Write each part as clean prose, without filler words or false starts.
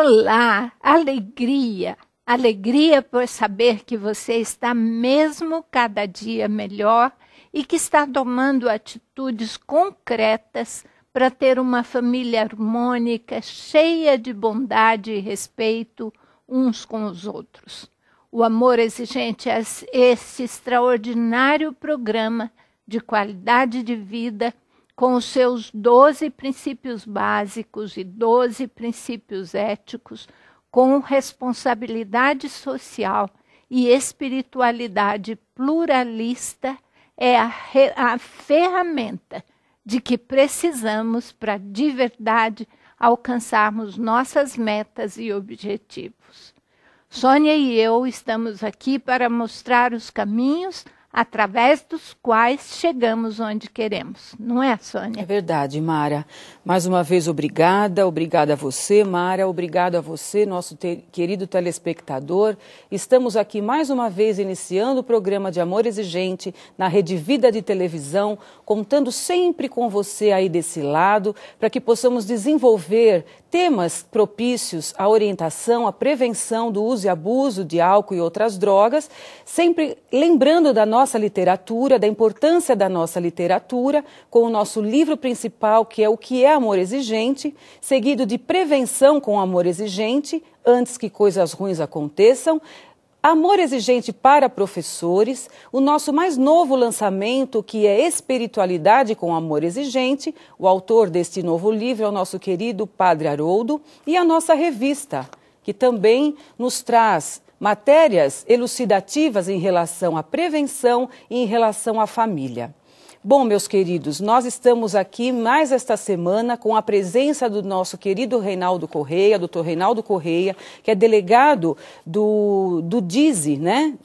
Olá, alegria, alegria por saber que você está mesmo cada dia melhor e que está tomando atitudes concretas para ter uma família harmônica, cheia de bondade e respeito uns com os outros. O Amor Exigente é esse extraordinário programa de qualidade de vida com os seus 12 princípios básicos e 12 princípios éticos, com responsabilidade social e espiritualidade pluralista, é a ferramenta de que precisamos para, de verdade, alcançarmos nossas metas e objetivos. Sônia e eu estamos aqui para mostrar os caminhos através dos quais chegamos onde queremos. Não é, Sônia? É verdade, Mara. Mais uma vez, obrigada. Obrigada a você, Mara. Obrigado a você, nosso querido telespectador. Estamos aqui mais uma vez iniciando o programa de Amor Exigente na Rede Vida de Televisão, contando sempre com você aí desse lado, para que possamos desenvolver temas propícios à orientação, à prevenção do uso e abuso de álcool e outras drogas, sempre lembrando da nossa literatura, da importância da nossa literatura, com o nosso livro principal, que é O que é Amor Exigente, seguido de Prevenção com Amor Exigente, antes que coisas ruins aconteçam, Amor Exigente para professores, o nosso mais novo lançamento, que é Espiritualidade com Amor Exigente. O autor deste novo livro é o nosso querido Padre Haroldo, e a nossa revista, que também nos traz matérias elucidativas em relação à prevenção e em relação à família. Bom, meus queridos, nós estamos aqui mais esta semana com a presença do nosso querido Reinaldo Correia, doutor Reinaldo Correia, que é delegado do DISE, né?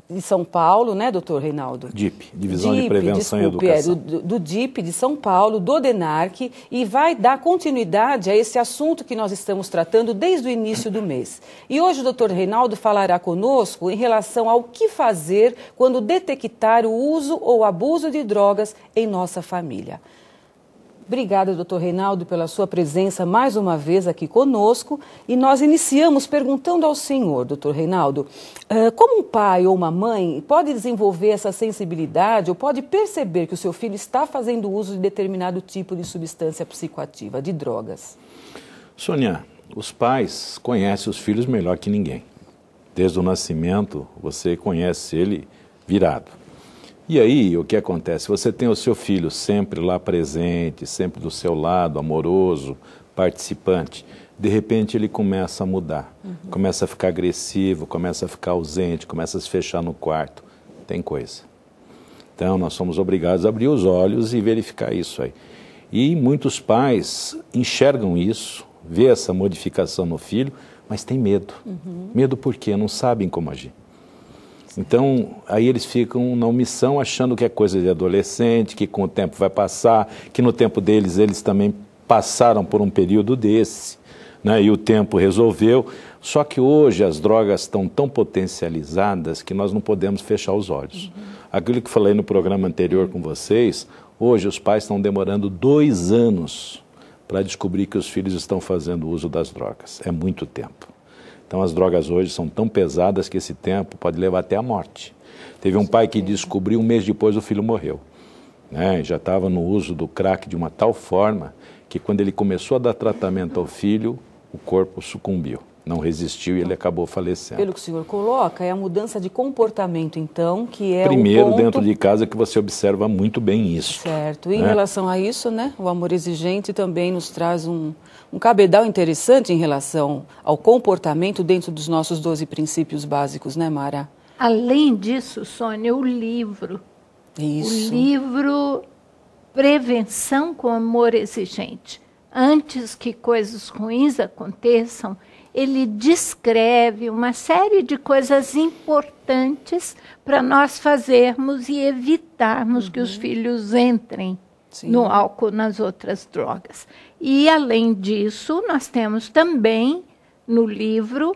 De São Paulo, né, doutor Reinaldo? DIP, Divisão de Prevenção e Educação. Do DIP de São Paulo, do DENARC, e vai dar continuidade a esse assunto que nós estamos tratando desde o início do mês. E hoje o doutor Reinaldo falará conosco em relação ao que fazer quando detectar o uso ou abuso de drogas em nossa família. Obrigada, doutor Reinaldo, pela sua presença mais uma vez aqui conosco. E nós iniciamos perguntando ao senhor, doutor Reinaldo, como um pai ou uma mãe pode desenvolver essa sensibilidade ou pode perceber que o seu filho está fazendo uso de determinado tipo de substância psicoativa, de drogas? Sônia, os pais conhecem os filhos melhor que ninguém. Desde o nascimento, você conhece ele virado. E aí, o que acontece? Você tem o seu filho sempre lá presente, sempre do seu lado, amoroso, participante. De repente, ele começa a mudar. Começa a ficar agressivo, começa a ficar ausente, começa a se fechar no quarto. Tem coisa. Então, nós somos obrigados a abrir os olhos e verificar isso aí. E muitos pais enxergam isso, vê essa modificação no filho, mas tem medo. Medo por quê? Não sabem como agir. Então, aí eles ficam na omissão, achando que é coisa de adolescente, que com o tempo vai passar, que no tempo deles eles também passaram por um período desse, né, e o tempo resolveu. Só que hoje as drogas estão tão potencializadas que nós não podemos fechar os olhos. Aquilo que falei no programa anterior com vocês, hoje os pais estão demorando 2 anos para descobrir que os filhos estão fazendo uso das drogas. É muito tempo. Então as drogas hoje são tão pesadas que esse tempo pode levar até a morte. Teve um pai que descobriu 1 mês depois o filho morreu. Né? Já estava no uso do crack de uma tal forma que quando ele começou a dar tratamento ao filho, o corpo sucumbiu. Não resistiu e ele acabou falecendo. Pelo que o senhor coloca, é a mudança de comportamento, então, que é primeiro, o ponto... dentro de casa, que você observa muito bem isso. Certo. E em relação a isso, né, o Amor Exigente também nos traz um cabedal interessante em relação ao comportamento dentro dos nossos 12 princípios básicos, né, Mara? Além disso, Sônia, o livro. Isso. O livro Prevenção com Amor Exigente. Antes que coisas ruins aconteçam, ele descreve uma série de coisas importantes para nós fazermos e evitarmos que os filhos entrem no álcool, nas outras drogas. E, além disso, nós temos também no livro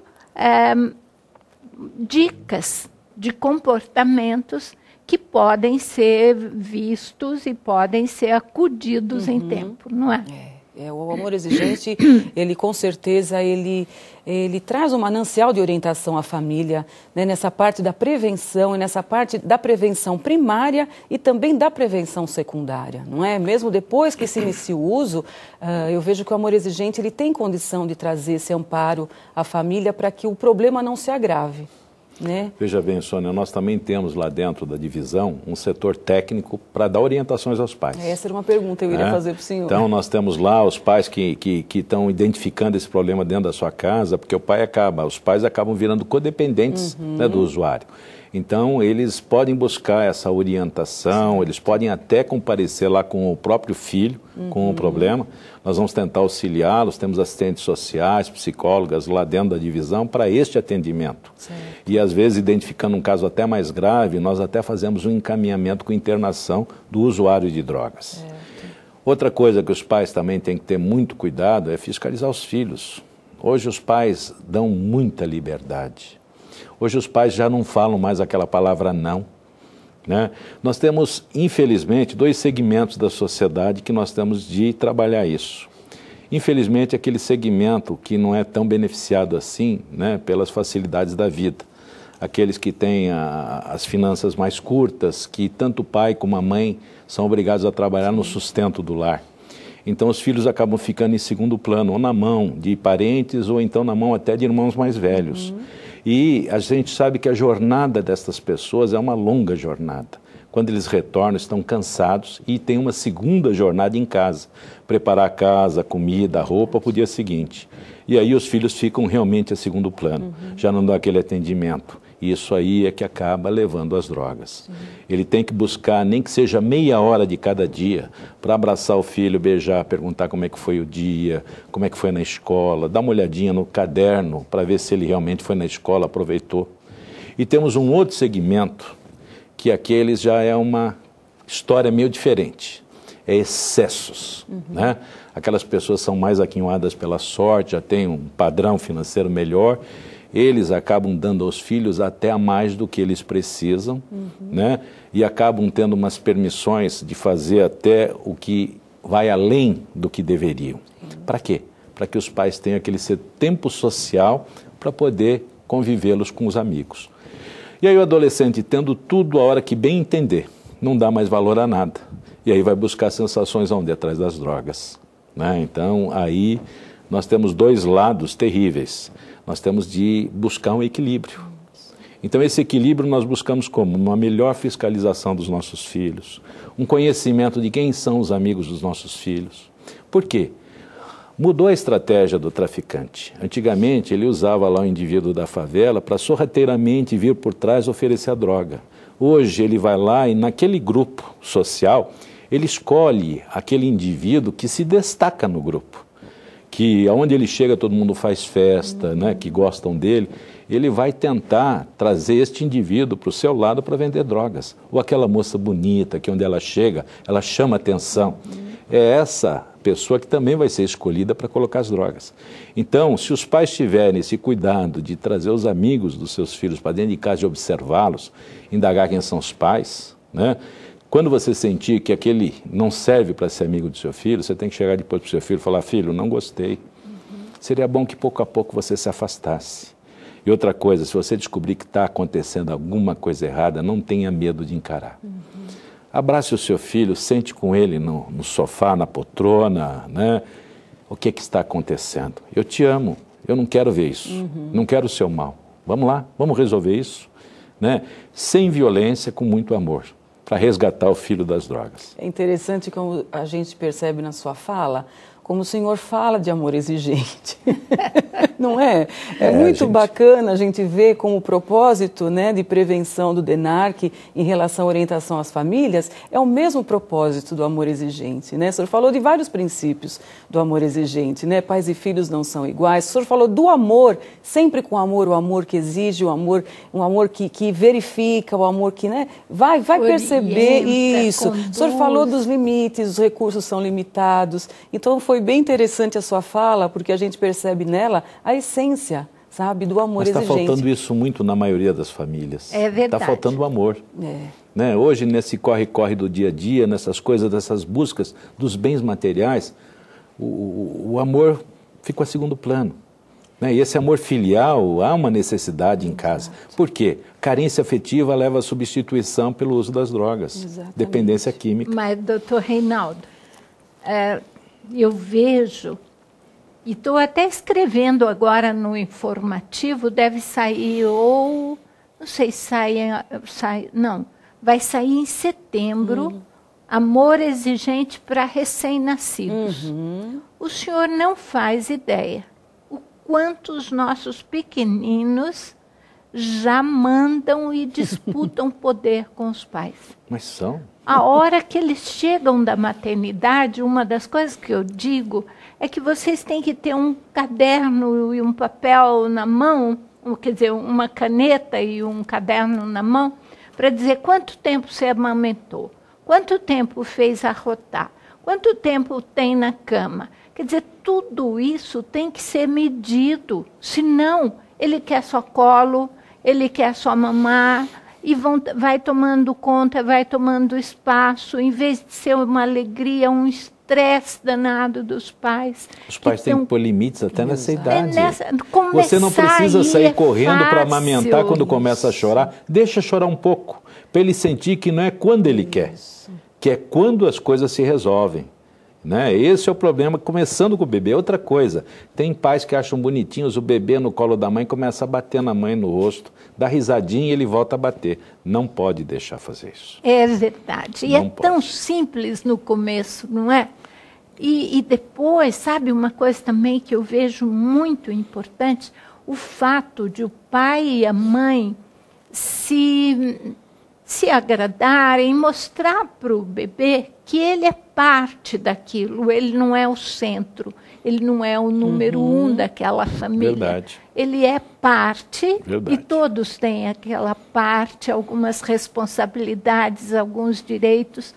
dicas de comportamentos que podem ser vistos e podem ser acudidos em tempo, não é? O amor exigente, ele com certeza, ele traz um manancial de orientação à família, né, nessa parte da prevenção e nessa parte da prevenção primária e também da prevenção secundária, não é? Mesmo depois que se inicia o uso, eu vejo que o amor exigente ele tem condição de trazer esse amparo à família para que o problema não se agrave. Né? Veja bem, Sônia, nós também temos lá dentro da divisão um setor técnico para dar orientações aos pais. Essa era uma pergunta que eu iria fazer para o senhor. Então, nós temos lá os pais que estão identificando esse problema dentro da sua casa, porque os pais acabam virando codependentes, né, do usuário. Então, eles podem buscar essa orientação, eles podem até comparecer lá com o próprio filho, com o problema. Nós vamos tentar auxiliá-los, temos assistentes sociais, psicólogas lá dentro da divisão para este atendimento. Certo. E, às vezes, identificando um caso até mais grave, nós até fazemos um encaminhamento com internação do usuário de drogas. Certo. Outra coisa que os pais também têm que ter muito cuidado é fiscalizar os filhos. Hoje os pais dão muita liberdade. Hoje os pais já não falam mais aquela palavra não, né? Nós temos, infelizmente, 2 segmentos da sociedade que nós temos de trabalhar isso. Infelizmente, aquele segmento que não é tão beneficiado assim, né, pelas facilidades da vida. Aqueles que têm as finanças mais curtas, que tanto o pai como a mãe são obrigados a trabalhar no sustento do lar. Então os filhos acabam ficando em segundo plano, ou na mão de parentes, ou então na mão até de irmãos mais velhos. E a gente sabe que a jornada destas pessoas é uma longa jornada. Quando eles retornam, estão cansados e tem uma segunda jornada em casa. Preparar a casa, a comida, a roupa para o dia seguinte. E aí os filhos ficam realmente a segundo plano, já não dão aquele atendimento. E isso aí é que acaba levando às drogas. Ele tem que buscar, nem que seja meia hora de cada dia, para abraçar o filho, beijar, perguntar como é que foi o dia, como é que foi na escola, dar uma olhadinha no caderno para ver se ele realmente foi na escola, aproveitou. E temos um outro segmento, que aqueles já é uma história meio diferente. É excessos, né? Aquelas pessoas são mais aquinhoadas pela sorte, já têm um padrão financeiro melhor, eles acabam dando aos filhos até a mais do que eles precisam, né? E acabam tendo umas permissões de fazer até o que vai além do que deveriam. Para quê? Para que os pais tenham aquele tempo social para poder convivê-los com os amigos. E aí o adolescente, tendo tudo a hora que bem entender, não dá mais valor a nada. E aí vai buscar sensações onde? Atrás das drogas, né? Então, aí nós temos 2 lados terríveis. Nós temos de buscar um equilíbrio. Então, esse equilíbrio nós buscamos como? Uma melhor fiscalização dos nossos filhos, um conhecimento de quem são os amigos dos nossos filhos. Por quê? Mudou a estratégia do traficante. Antigamente, ele usava lá o indivíduo da favela para sorrateiramente vir por trás oferecer a droga. Hoje, ele vai lá e naquele grupo social, ele escolhe aquele indivíduo que se destaca no grupo. Que aonde ele chega todo mundo faz festa, né, que gostam dele, ele vai tentar trazer este indivíduo para o seu lado para vender drogas. Ou aquela moça bonita que onde ela chega, ela chama atenção. É essa pessoa que também vai ser escolhida para colocar as drogas. Então, se os pais tiverem esse cuidado de trazer os amigos dos seus filhos para dentro de casa e observá-los, indagar quem são os pais, né? Quando você sentir que aquele não serve para ser amigo do seu filho, você tem que chegar depois para o seu filho e falar: filho, não gostei. Seria bom que pouco a pouco você se afastasse. E outra coisa, se você descobrir que está acontecendo alguma coisa errada, não tenha medo de encarar. Abrace o seu filho, sente com ele no sofá, na poltrona, né? O que está acontecendo? Eu te amo, eu não quero ver isso, não quero o seu mal. Vamos lá, vamos resolver isso, né? Sem violência, com muito amor, para resgatar o filho das drogas. É interessante como a gente percebe na sua fala, como o senhor fala de amor exigente. Não é? É muito bacana a gente ver como o propósito, né, de prevenção do DENARC em relação à orientação às famílias é o mesmo propósito do amor exigente, né? O senhor falou de vários princípios do amor exigente, né? Pais e filhos não são iguais. O senhor falou do amor, sempre com amor, o amor que exige, um amor que verifica, o amor que, né, vai perceber isso. Conduz. O senhor falou dos limites, os recursos são limitados. Então foi bem interessante a sua fala, porque a gente percebe nela a essência, sabe, do amor exigente. Mas está faltando isso muito na maioria das famílias. É verdade. Está faltando o amor. Né? Hoje, nesse corre-corre do dia a dia, nessas coisas, dessas buscas dos bens materiais, o amor fica a segundo plano. Né? E esse amor filial, há uma necessidade em casa. Por quê? Carência afetiva leva à substituição pelo uso das drogas. Exatamente. Dependência química. Mas, doutor Reinaldo, eu vejo, e estou até escrevendo agora no informativo, deve sair ou, não sei se não, vai sair em setembro, Amor Exigente para Recém-Nascidos. O senhor não faz ideia o quanto os nossos pequeninos já mandam e disputam poder com os pais. Mas são. A hora que eles chegam da maternidade, uma das coisas que eu digo é que vocês têm que ter um caderno e um papel na mão, quer dizer, uma caneta e um caderno na mão, para dizer quanto tempo você amamentou, quanto tempo fez arrotar, quanto tempo tem na cama. Quer dizer, tudo isso tem que ser medido, senão ele quer só colo, ele quer só mamar, e vai tomando conta, vai tomando espaço, em vez de ser uma alegria, um estresse danado dos pais. Os pais têm que pôr limites até nessa idade. Você não precisa sair correndo para amamentar quando começa a chorar. Deixa chorar um pouco, para ele sentir que não é quando ele quer, que é quando as coisas se resolvem. Né? Esse é o problema, começando com o bebê. Outra coisa, tem pais que acham bonitinhos o bebê no colo da mãe, começa a bater na mãe no rosto, dá risadinha e ele volta a bater. Não pode deixar fazer isso. É verdade. E é tão simples no começo, não é? E depois, sabe, uma coisa também que eu vejo muito importante, o fato de o pai e a mãe se agradarem, mostrar para o bebê que ele é parte daquilo, ele não é o centro, ele não é o número um daquela família. Verdade. Ele é parte. Verdade. E todos têm aquela parte, algumas responsabilidades, alguns direitos.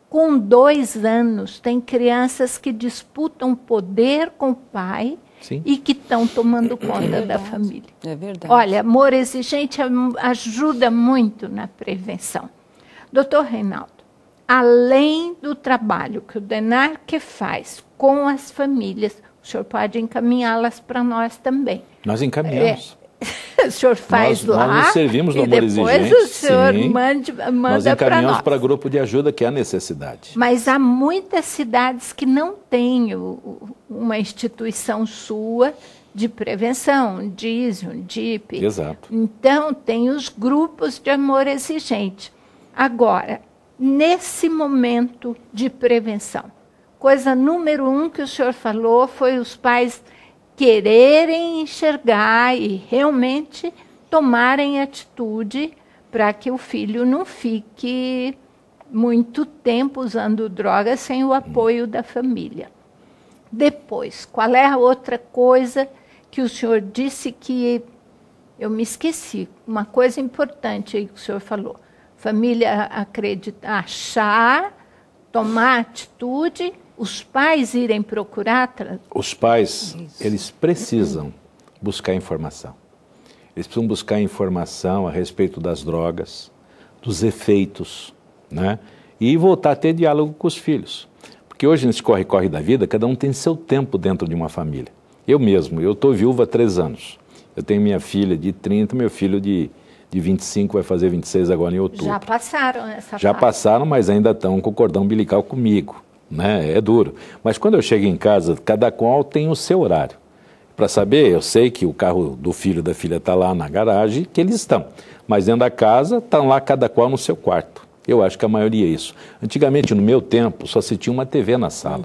Com 2 anos, tem crianças que disputam poder com o pai. Sim. E que estão tomando conta da família. É verdade. Olha, Amor Exigente ajuda muito na prevenção. Doutor Reinaldo, além do trabalho que o DENARC faz com as famílias, o senhor pode encaminhá-las para nós também. Nós encaminhamos. O senhor faz lá. Nós nos servimos do Amor Exigente. E depois o senhor manda para nós. Nós encaminhamos para grupo de ajuda, que é a necessidade. Mas há muitas cidades que não têm uma instituição sua de prevenção, DISIO, DIP. Exato. Então, tem os grupos de Amor Exigente. Agora, nesse momento de prevenção, coisa número 1 que o senhor falou foi os pais quererem enxergar e realmente tomarem atitude para que o filho não fique muito tempo usando drogas sem o apoio da família. Depois, qual é a outra coisa que o senhor disse que eu me esqueci? Uma coisa importante aí que o senhor falou. Família acreditar, achar, tomar atitude. Os pais irem procurar? Os pais, eles precisam buscar informação. Eles precisam buscar informação a respeito das drogas, dos efeitos, né? E voltar a ter diálogo com os filhos. Porque hoje, nesse corre-corre da vida, cada um tem seu tempo dentro de uma família. Eu mesmo, eu estou viúva há 3 anos. Eu tenho minha filha de 30, meu filho de 25, vai fazer 26 agora em outubro. Já passaram essa Já fase. passaram, mas ainda estão com o cordão umbilical comigo. Né? É duro. Mas quando eu chego em casa, cada qual tem o seu horário. Para saber, eu sei que o carro do filho da filha está lá na garagem, que eles estão. Mas dentro da casa, estão lá cada qual no seu quarto. Eu acho que a maioria é isso. Antigamente, no meu tempo, só se tinha uma TV na sala.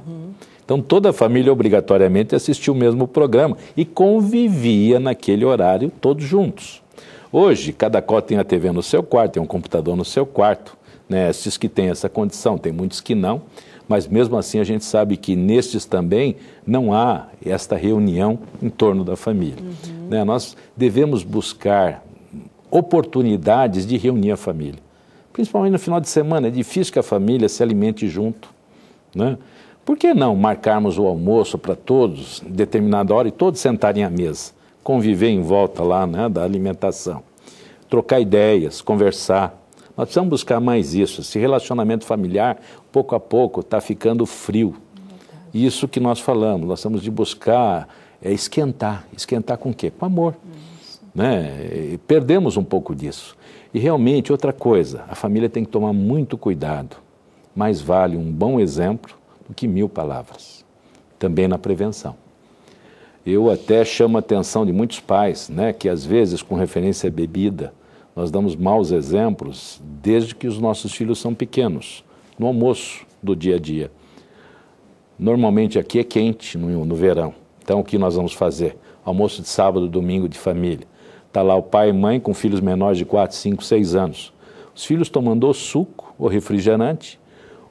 Então, toda a família obrigatoriamente assistia o mesmo programa e convivia naquele horário todos juntos. Hoje, cada qual tem a TV no seu quarto, tem um computador no seu quarto. Né? Esses que têm essa condição, tem muitos que não. Mas mesmo assim a gente sabe que nestes também não há esta reunião em torno da família. Né? Nós devemos buscar oportunidades de reunir a família. Principalmente no final de semana, é difícil que a família se alimente junto. Né? Por que não marcarmos o almoço para todos, em determinada hora, e todos sentarem à mesa, conviver em volta lá, né, da alimentação, trocar ideias, conversar. Nós precisamos buscar mais isso. Esse relacionamento familiar, pouco a pouco, está ficando frio. Isso que nós falamos, nós temos de buscar esquentar. Esquentar com o quê? Com amor. Né? Perdemos um pouco disso. E realmente, outra coisa, a família tem que tomar muito cuidado. Mais vale um bom exemplo do que 1000 palavras. Também na prevenção. Eu até chamo a atenção de muitos pais, né, que às vezes, com referência à bebida, nós damos maus exemplos desde que os nossos filhos são pequenos, no almoço do dia a dia. Normalmente aqui é quente no verão, então o que nós vamos fazer? Almoço de sábado, domingo de família. Está lá o pai e mãe com filhos menores de 4, 5, 6 anos. Os filhos tomando ou suco ou refrigerante,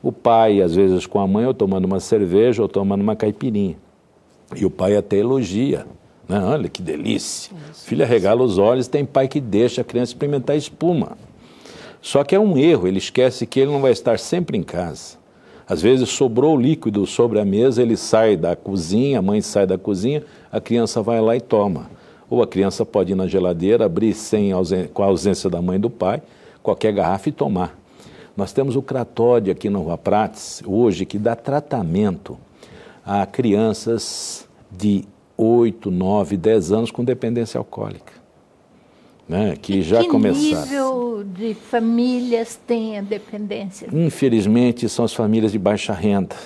o pai às vezes com a mãe ou tomando uma cerveja ou tomando uma caipirinha. E o pai até elogia, né? Olha que delícia. Filho arregala os olhos, tem pai que deixa a criança experimentar espuma. Só que é um erro, ele esquece que ele não vai estar sempre em casa. Às vezes sobrou o líquido sobre a mesa, ele sai da cozinha, a mãe sai da cozinha, a criança vai lá e toma. Ou a criança pode ir na geladeira, abrir com a ausência da mãe e do pai, qualquer garrafa e tomar. Nós temos o Kratódia aqui na Rua Prates, hoje, que dá tratamento a crianças de 8, 9, 10 anos com dependência alcoólica, né? Que já começaram. Que nível de famílias tem a dependência? Infelizmente, são as famílias de baixa renda,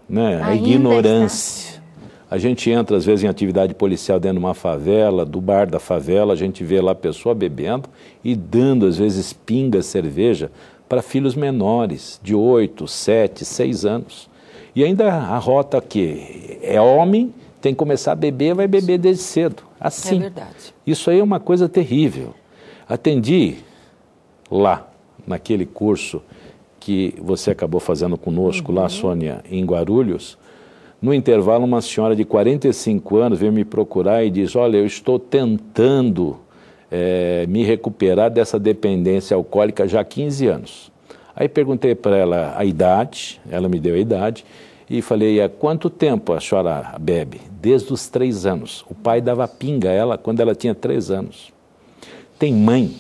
né? A ignorância. A gente entra, às vezes, em atividade policial dentro de uma favela, do bar da favela, a gente vê lá a pessoa bebendo e dando, às vezes, pinga, cerveja para filhos menores, de 8, 7, 6 anos. E ainda a rota que é homem, tem que começar a beber, vai beber desde cedo. Assim. É verdade. Isso aí é uma coisa terrível. Atendi lá, naquele curso que você acabou fazendo conosco, lá, Sônia, em Guarulhos. No intervalo, uma senhora de 45 anos veio me procurar e diz, olha, eu estou tentando me recuperar dessa dependência alcoólica já há 15 anos. Aí perguntei para ela a idade, ela me deu a idade, e falei, há quanto tempo a senhora bebe? Desde os 3 anos. O pai dava pinga a ela quando ela tinha 3 anos. Tem mãe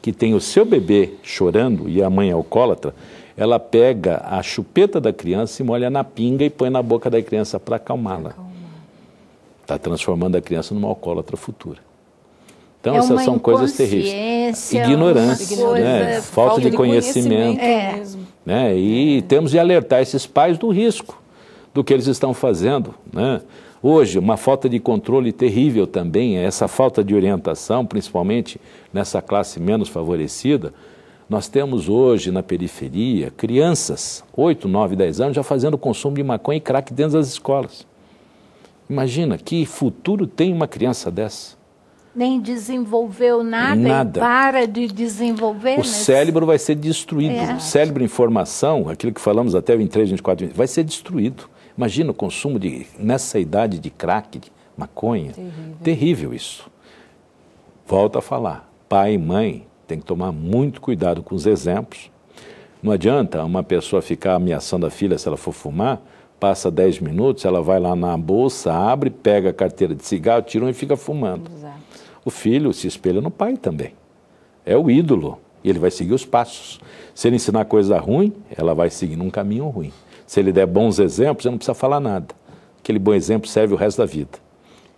que tem o seu bebê chorando e a mãe é alcoólatra, ela pega a chupeta da criança e molha na pinga e põe na boca da criança para acalmá-la. Está transformando a criança numa alcoólatra futura. Então, essas são coisas terríveis. Ignorância, né? Falta de conhecimento. Né? E temos de alertar esses pais do risco do que eles estão fazendo. Né? Hoje, uma falta de controle terrível também, essa falta de orientação, principalmente nessa classe menos favorecida. Nós temos hoje na periferia crianças, 8, 9, 10 anos, já fazendo consumo de maconha e crack dentro das escolas. Imagina, que futuro tem uma criança dessa? Nem desenvolveu nada. E para de desenvolver. O cérebro vai ser destruído. O cérebro em formação, aquilo que falamos até 23, 24, vai ser destruído. Imagina o consumo nessa idade de crack, de maconha. Terrível isso. Volto a falar, pai e mãe tem que tomar muito cuidado com os exemplos. Não adianta uma pessoa ficar ameaçando a filha se ela for fumar, passa 10 minutos, ela vai lá na bolsa, abre, pega a carteira de cigarro, tira um e fica fumando. Exato. O filho se espelha no pai também. É o ídolo e ele vai seguir os passos. Se ele ensinar coisa ruim, ela vai seguir num caminho ruim. Se ele der bons exemplos, não precisa falar nada. Aquele bom exemplo serve o resto da vida.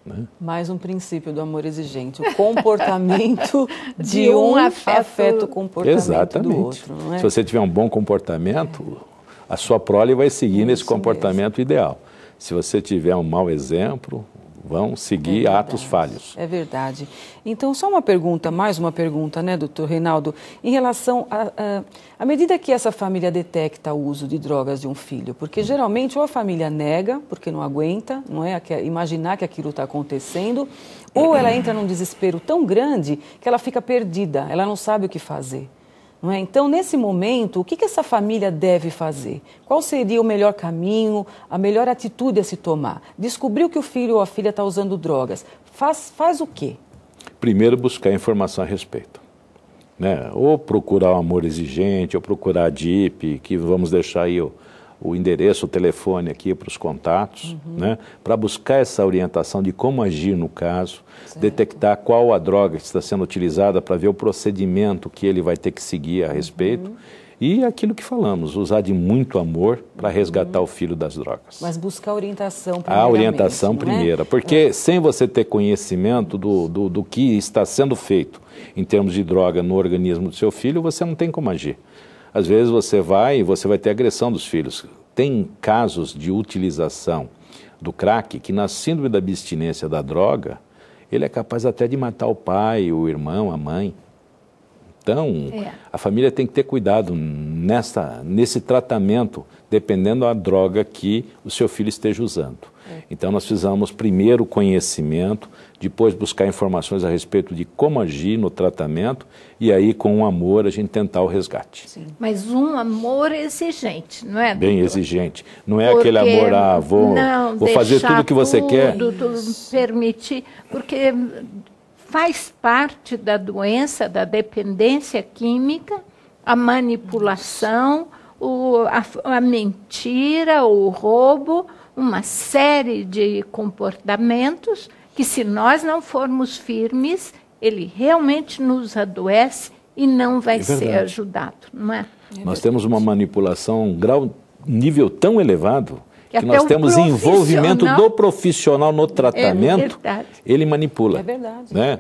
Né? Mais um princípio do amor exigente, o comportamento de um afeta o comportamento do outro. Não é? Se você tiver um bom comportamento, a sua prole vai seguir nesse comportamento ideal. Se você tiver um mau exemplo, vão seguir atos falhos. É verdade. Então, só uma pergunta, mais uma pergunta, né, doutor Reinaldo, em relação à medida que essa família detecta o uso de drogas de um filho, porque geralmente ou a família nega, porque não aguenta, não é, imaginar que aquilo está acontecendo, ou ela entra num desespero tão grande que ela fica perdida, ela não sabe o que fazer. Não é? Então, nesse momento, o que essa família deve fazer? Qual seria o melhor caminho, a melhor atitude a se tomar? Descobriu que o filho ou a filha está usando drogas. Faz o quê? Primeiro, buscar informação a respeito. Né? Ou procurar o Amor Exigente, ou procurar a DIP, que vamos deixar aí o endereço, o telefone aqui para os contatos, né? Para buscar essa orientação de como agir no caso, detectar qual a droga que está sendo utilizada para ver o procedimento que ele vai ter que seguir a respeito E aquilo que falamos, usar de muito amor para resgatar o filho das drogas. Mas buscar orientação primeiramente. A orientação primeira, porque sem você ter conhecimento do que está sendo feito em termos de droga no organismo do seu filho, você não tem como agir. Às vezes você vai ter agressão dos filhos. Tem casos de utilização do crack que na síndrome da abstinência da droga, ele é capaz até de matar o pai, o irmão, a mãe. Então, a família tem que ter cuidado nesse tratamento, dependendo da droga que o seu filho esteja usando. Então, nós precisamos primeiro conhecimento, depois buscar informações a respeito de como agir no tratamento e aí, com o amor, a gente tentar o resgate. Sim. Mas um amor exigente, não é? Bem exigente. Não é aquele amor, vou fazer tudo o que você quer. Permitir, porque faz parte da doença, da dependência química, a manipulação, a mentira, o roubo, uma série de comportamentos que, se nós não formos firmes, ele realmente nos adoece e não vai ser ajudado, não é? Nós temos uma manipulação, nível tão elevado, que nós temos envolvimento do profissional no tratamento, ele manipula. É verdade. Né?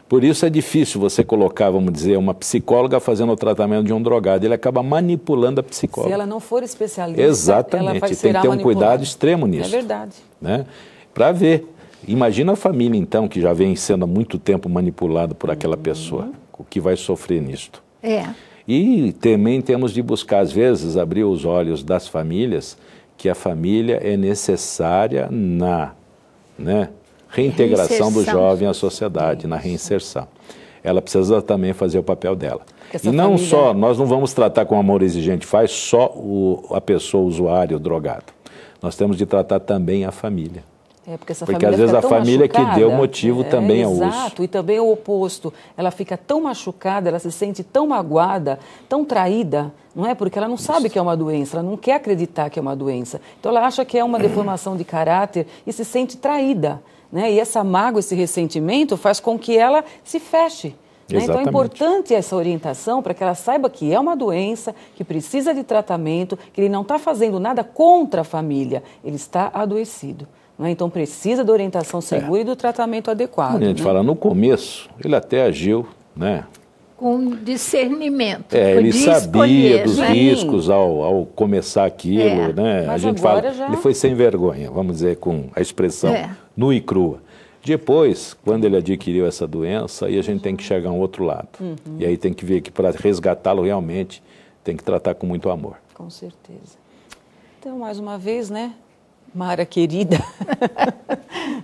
Por isso é difícil você colocar, vamos dizer, uma psicóloga fazendo o tratamento de um drogado. Ele acaba manipulando a psicóloga. Se ela não for especialista, exatamente, ela vai tem que ter um cuidado extremo nisso. É verdade. Né? Para ver. Imagina a família, então, que já vem sendo há muito tempo manipulada por aquela pessoa, o que vai sofrer nisto. E também temos de buscar, às vezes, abrir os olhos das famílias, que a família é necessária na reintegração do jovem à sociedade, na reinserção. Ela precisa também fazer o papel dela. E não só, nós não vamos tratar com amor exigente, faz só a pessoa, o usuário, o drogado. Nós temos de tratar também a família. Porque às vezes a família que deu motivo também ao uso. Exato, e também o oposto. Ela fica tão machucada, ela se sente tão magoada, tão traída, não é? Porque ela não sabe que é uma doença, ela não quer acreditar que é uma doença. Então ela acha que é uma deformação de caráter e se sente traída. Né? E essa mágoa, esse ressentimento faz com que ela se feche. Né? Então é importante essa orientação para que ela saiba que é uma doença, que precisa de tratamento, que ele não está fazendo nada contra a família, ele está adoecido. Então precisa da orientação segura e do tratamento adequado. A gente fala, no começo, ele até agiu, né? Com discernimento. Ele sabia dos riscos ao começar aquilo, né? Mas a gente fala, ele foi sem vergonha, vamos dizer, com a expressão nua e crua. Depois, quando ele adquiriu essa doença, aí a gente tem que chegar a um outro lado. E aí tem que ver que para resgatá-lo realmente, tem que tratar com muito amor. Com certeza. Então, mais uma vez, né? Mara querida,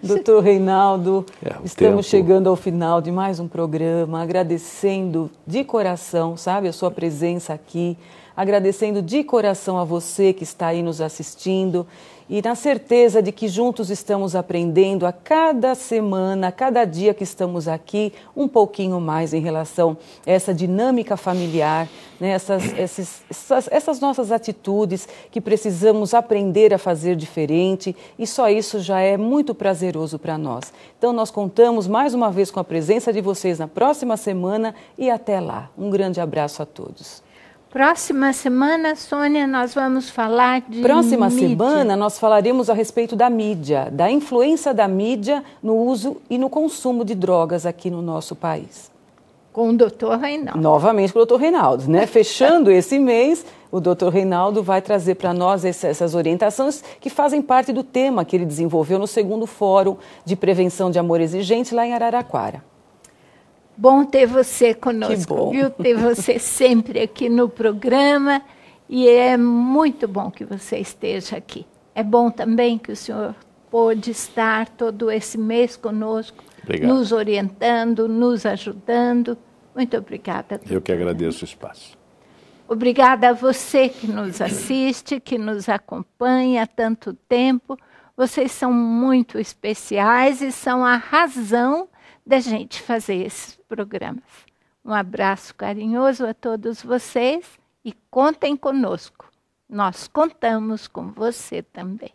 Dr. Reinaldo, estamos chegando ao final de mais um programa, agradecendo de coração, sabe, a sua presença aqui, agradecendo de coração a você que está aí nos assistindo e na certeza de que juntos estamos aprendendo a cada semana, a cada dia que estamos aqui, um pouquinho mais em relação a essa dinâmica familiar, né? essas nossas atitudes que precisamos aprender a fazer diferente e só isso já é muito prazeroso para nós. Então nós contamos mais uma vez com a presença de vocês na próxima semana e até lá. Um grande abraço a todos. Próxima semana, Sônia, nós vamos falar de Próxima semana, nós falaremos a respeito da mídia, da influência da mídia no uso e no consumo de drogas aqui no nosso país. Com o Dr. Reinaldo. Novamente com o Dr. Reinaldo, né? Fechando esse mês, o Dr. Reinaldo vai trazer para nós essas orientações que fazem parte do tema que ele desenvolveu no 2º Fórum de Prevenção de Amor Exigente lá em Araraquara. Bom ter você conosco, viu? Ter você sempre aqui no programa e é muito bom que você esteja aqui. É bom também que o senhor pôde estar todo esse mês conosco, nos orientando, nos ajudando. Muito obrigada. Eu que agradeço o espaço. Obrigada a você que nos assiste, que nos acompanha há tanto tempo. Vocês são muito especiais e são a razão da gente fazer esses programas. Um abraço carinhoso a todos vocês e contem conosco. Nós contamos com você também.